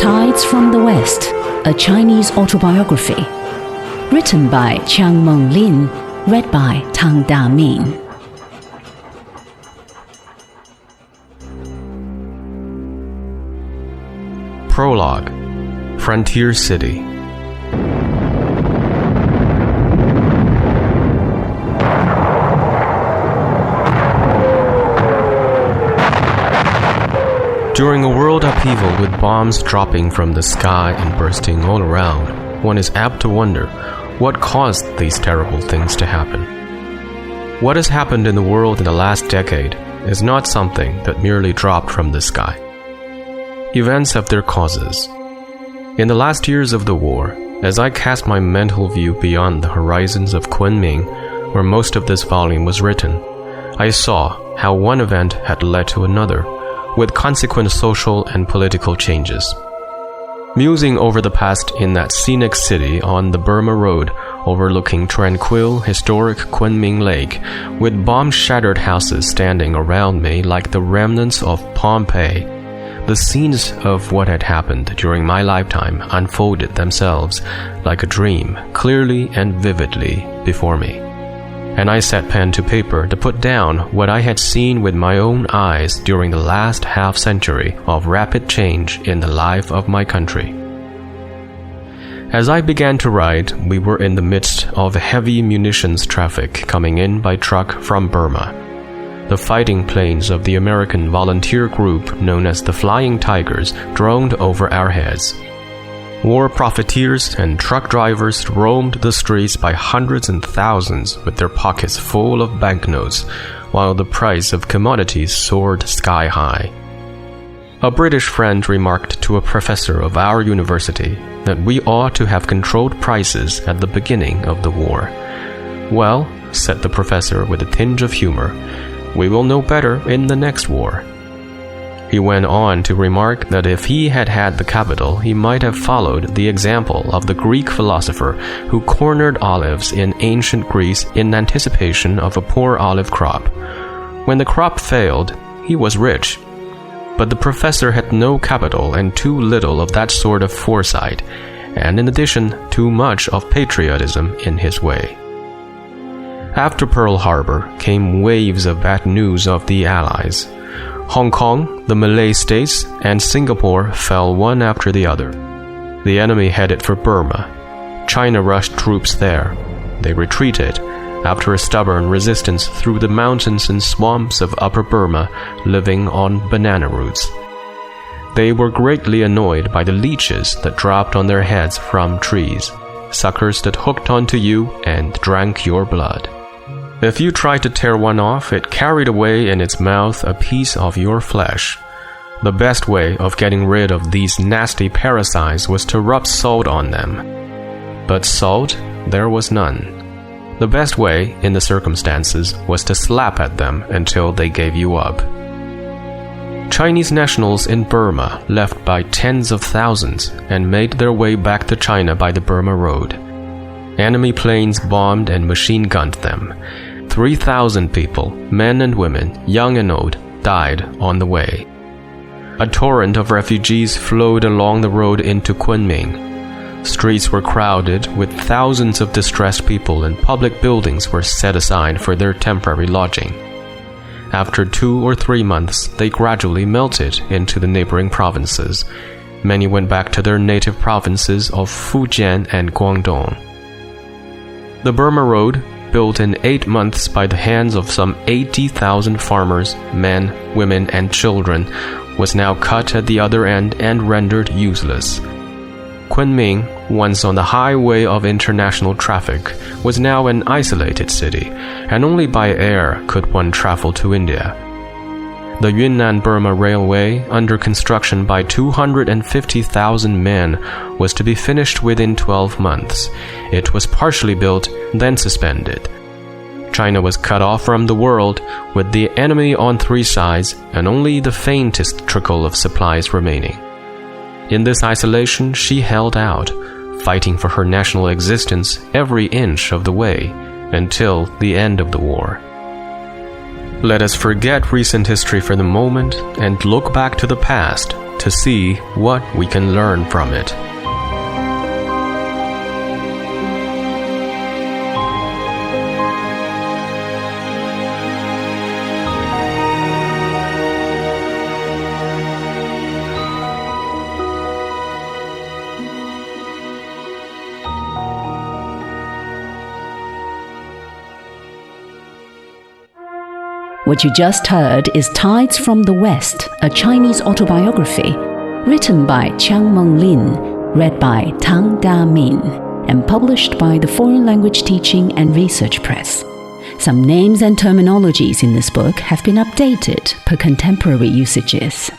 Tides from the West, a Chinese autobiography. Written by Chiang Meng Lin, read by Tang Da-Ming. Prologue, Frontier City. During a world upheaval with bombs dropping from the sky and bursting all around, one is apt to wonder what caused these terrible things to happen. What has happened in the world in the last decade is not something that merely dropped from the sky. Events have their causes. In the last years of the war, as I cast my mental view beyond the horizons of Kunming, where most of this volume was written, I saw how one event had led to another, with consequent social and political changes. Musing over the past in that scenic city on the Burma Road, overlooking tranquil, historic Kunming Lake, with bomb-shattered houses standing around me like the remnants of Pompeii, the scenes of what had happened during my lifetime unfolded themselves like a dream, clearly and vividly before me. And I set pen to paper to put down what I had seen with my own eyes during the last half-century of rapid change in the life of my country. As I began to write, we were in the midst of heavy munitions traffic coming in by truck from Burma. The fighting planes of the American volunteer group known as the Flying Tigers droned over our heads. War profiteers and truck drivers roamed the streets by hundreds and thousands with their pockets full of banknotes, while the price of commodities soared sky high. A British friend remarked to a professor of our university that we ought to have controlled prices at the beginning of the war. "Well," said the professor with a tinge of humor, "we will know better in the next war." He went on to remark that if he had had the capital, he might have followed the example of the Greek philosopher who cornered olives in ancient Greece in anticipation of a poor olive crop. When the crop failed, he was rich. But the professor had no capital and too little of that sort of foresight, and in addition, too much of patriotism in his way. After Pearl Harbor came waves of bad news of the Allies. Hong Kong, the Malay states, and Singapore fell one after the other. The enemy headed for Burma. China rushed troops there. They retreated after a stubborn resistance through the mountains and swamps of Upper Burma, living on banana roots. They were greatly annoyed by the leeches that dropped on their heads from trees, suckers that hooked onto you and drank your blood. If you tried to tear one off, it carried away in its mouth a piece of your flesh. The best way of getting rid of these nasty parasites was to rub salt on them. But salt, there was none. The best way, in the circumstances, was to slap at them until they gave you up. Chinese nationals in Burma left by tens of thousands and made their way back to China by the Burma Road. Enemy planes bombed and machine-gunned them. 3,000 people, men and women, young and old, died on the way. A torrent of refugees flowed along the road into Kunming. Streets were crowded with thousands of distressed people, and public buildings were set aside for their temporary lodging. After 2 or 3 months, they gradually melted into the neighboring provinces. Many went back to their native provinces of Fujian and Guangdong. The Burma Road, built in 8 months by the hands of some 80,000 farmers, men, women, and children, was now cut at the other end and rendered useless. Kunming, once on the highway of international traffic, was now an isolated city, and only by air could one travel to India. The Yunnan-Burma Railway, under construction by 250,000 men, was to be finished within 12 months. It was partially built, then suspended. China was cut off from the world, with the enemy on 3 sides and only the faintest trickle of supplies remaining. In this isolation, she held out, fighting for her national existence every inch of the way, until the end of the war. Let us forget recent history for the moment and look back to the past to see what we can learn from it. What you just heard is Tides from the West, a Chinese autobiography, written by Chiang Meng-lin, read by Tang Da-min, and published by the Foreign Language Teaching and Research Press. Some names and terminologies in this book have been updated per contemporary usages.